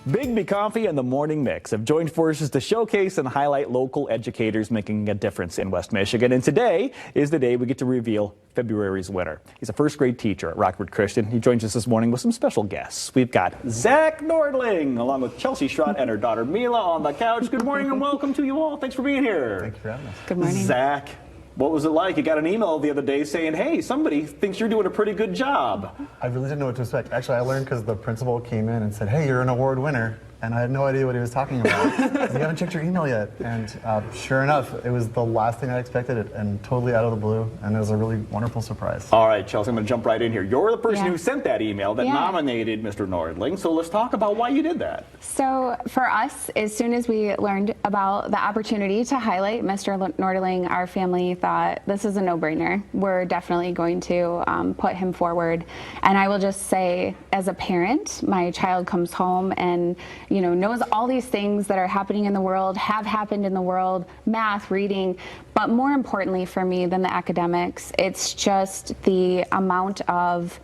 Bigby Coffee and the Morning Mix have joined forces to showcase and highlight local educators making a difference in West Michigan. And today is the day we get to reveal February's winner. He's a first grade teacher at Rockford Christian. He joins us this morning with some special guests. We've got Zach Nordling along with Chelsea Schrott and her daughter Mila on the couch. Good morning and welcome to you all. Thanks for being here. Thanks for having us. Good morning. Zach, what was it like? You got an email the other day saying, hey, somebody thinks you're doing a pretty good job. I really didn't know what to expect. Actually, I learned because the principal came in and said, hey, you're an award winner. And I had no idea what he was talking about. You haven't checked your email yet. And sure enough, it was the last thing I expected and totally out of the blue. And it was a really wonderful surprise. All right, Chelsea, I'm going to jump right in here. You're the person who sent that email that nominated Mr. Nordling. So let's talk about why you did that. So for us, as soon as we learned about the opportunity to highlight Mr. Nordling, our family thought this is a no-brainer. We're definitely going to put him forward. And I will just say, as a parent, my child comes home and knows all these things that are happening in the world, have happened in the world, math, reading, but more importantly for me than the academics, it's just the amount of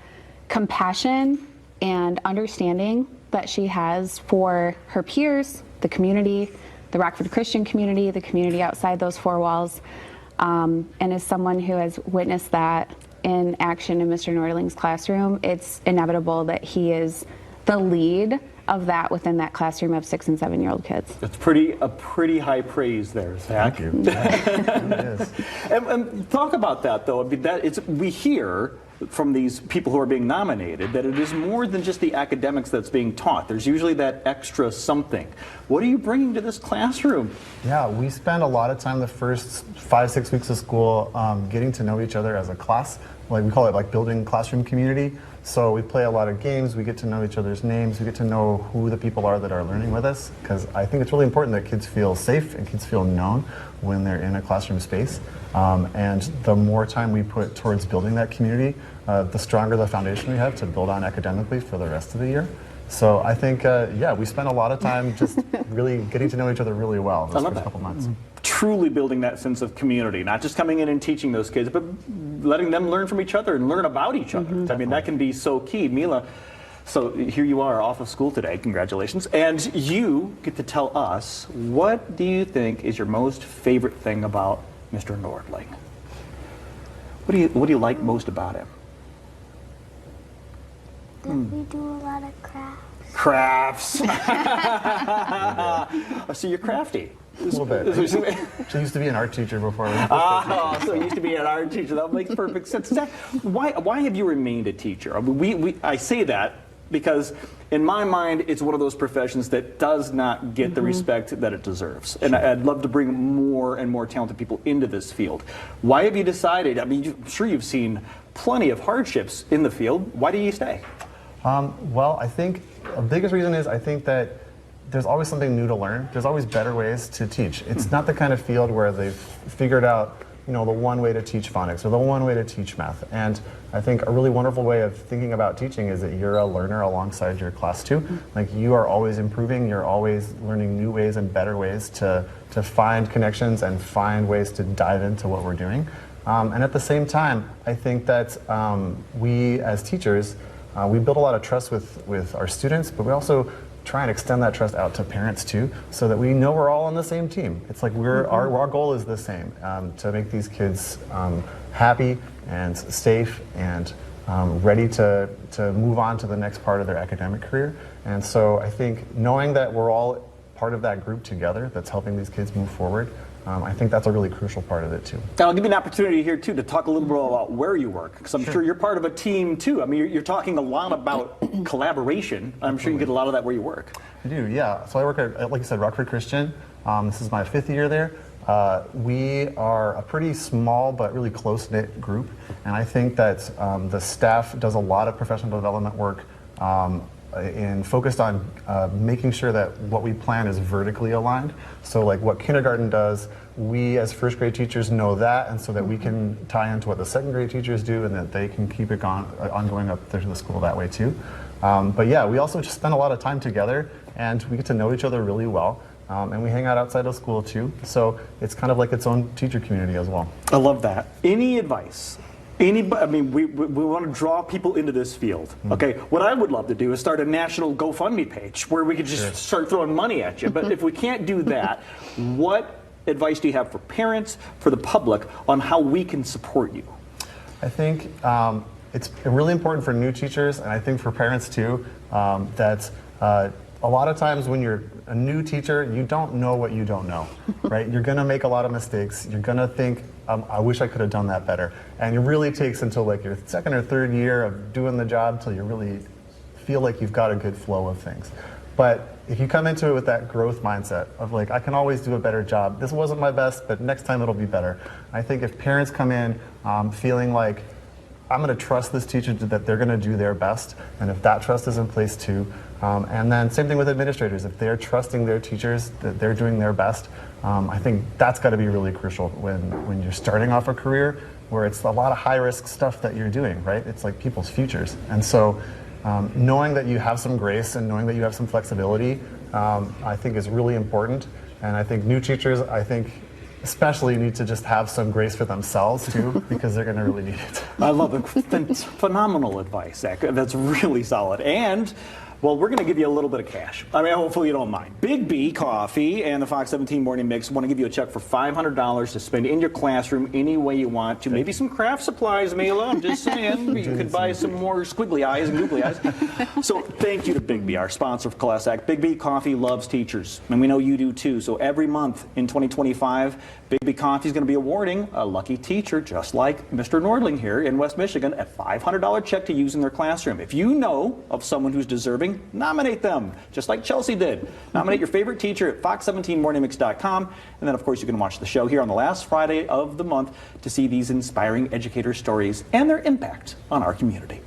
compassion and understanding that she has for her peers, the community, the Rockford Christian community, the community outside those four walls, and as someone who has witnessed that in action in Mr. Nordling's classroom, it's inevitable that he is the lead of that within that classroom of 6- and 7-year-old kids. That's a pretty high praise there, Zach. Thank you. It is. And talk about that, though. I mean, we hear from these people who are being nominated that it is more than just the academics that's being taught. There's usually that extra something. What are you bringing to this classroom? Yeah, we spend a lot of time the first 5-6 weeks of school getting to know each other as a class. Like we call it like building classroom community. So we play a lot of games, we get to know each other's names, we get to know who the people are that are learning with us, because I think it's really important that kids feel safe and kids feel known when they're in a classroom space. And the more time we put towards building that community, the stronger the foundation we have to build on academically for the rest of the year. So I think, we spend a lot of time just really getting to know each other really well those first couple months. Truly building that sense of community, not just coming in and teaching those kids, but letting them learn from each other and learn about each other. I mean, that can be so key. Mila, so here you are off of school today. Congratulations. And you get to tell us, what do you think is your most favorite thing about Mr. Nordling? What do you like most about him? That we do a lot of crafts. So you're crafty. A little bit. She used to be an art teacher before. So you used to be an art teacher. That makes perfect sense. Zach, why have you remained a teacher? I mean, I say that because in my mind, it's one of those professions that does not get the respect that it deserves. And I'd love to bring more and more talented people into this field. Why have you decided? I mean, I'm sure you've seen plenty of hardships in the field. Why do you stay? Well, I think the biggest reason is I think that there's always something new to learn. There's always better ways to teach. It's not the kind of field where they've figured out, the one way to teach phonics or the one way to teach math. And I think a really wonderful way of thinking about teaching is that you're a learner alongside your class too. Like you are always improving, you're always learning new ways and better ways to find connections and find ways to dive into what we're doing. And at the same time, I think that we as teachers, we build a lot of trust with our students, but we also try and extend that trust out to parents too, so that we know we're all on the same team. It's like our goal is the same, to make these kids happy and safe and ready to move on to the next part of their academic career. And so I think knowing that we're all part of that group together that's helping these kids move forward, I think that's a really crucial part of it too. Now, I'll give you an opportunity here too to talk a little bit about where you work, because I'm sure you're part of a team too. I mean, you're talking a lot about collaboration. I'm sure you get a lot of that where you work. I do, yeah. So I work at, like you said, Rockford Christian. This is my 5th year there. We are a pretty small but really close-knit group, and I think that the staff does a lot of professional development work and focused on making sure that what we plan is vertically aligned. So like what kindergarten does, we as first grade teachers know that, and so that we can tie into what the second grade teachers do, and that they can keep it ongoing up there to the school that way too. But yeah, we also just spend a lot of time together, and we get to know each other really well. And we hang out outside of school too. So it's kind of like its own teacher community as well. I love that. Any advice Anybody, I mean, we want to draw people into this field. Okay, what I would love to do is start a national GoFundMe page where we could just start throwing money at you. But if we can't do that, what advice do you have for parents, for the public, on how we can support you? I think it's really important for new teachers, and I think for parents too, that a lot of times when you're a new teacher, you don't know what you don't know, right? You're gonna make a lot of mistakes. You're gonna think, I wish I could have done that better. And it really takes until like your second or third year of doing the job till you really feel like you've got a good flow of things. But if you come into it with that growth mindset of like, I can always do a better job. This wasn't my best, but next time it'll be better. I think if parents come in feeling like, I'm going to trust this teacher that they're going to do their best, and if that trust is in place too, and then same thing with administrators, if they're trusting their teachers that they're doing their best, I think that's got to be really crucial when you're starting off a career where it's a lot of high risk stuff that you're doing, right? It's like people's futures, and so knowing that you have some grace and knowing that you have some flexibility, I think is really important. And I think new teachers, especially need to just have some grace for themselves too, because they're going to really need it. I love it. Phenomenal advice, Zach. That's really solid. And, well, we're going to give you a little bit of cash. I mean, hopefully you don't mind. Big B Coffee and the Fox 17 Morning Mix want to give you a check for $500 to spend in your classroom any way you want to. Maybe some craft supplies, Mila. I'm just saying. You could buy some more squiggly eyes and googly eyes. So thank you to Big B, our sponsor of Class Act. Big B Coffee loves teachers, and we know you do too. So every month in 2025, Big B Coffee is going to be awarding a lucky teacher, just like Mr. Nordling here in West Michigan, a $500 check to use in their classroom. If you know of someone who's deserving, nominate them, just like Chelsea did. Nominate your favorite teacher at fox17morningmix.com. And then, of course, you can watch the show here on the last Friday of the month to see these inspiring educator stories and their impact on our community.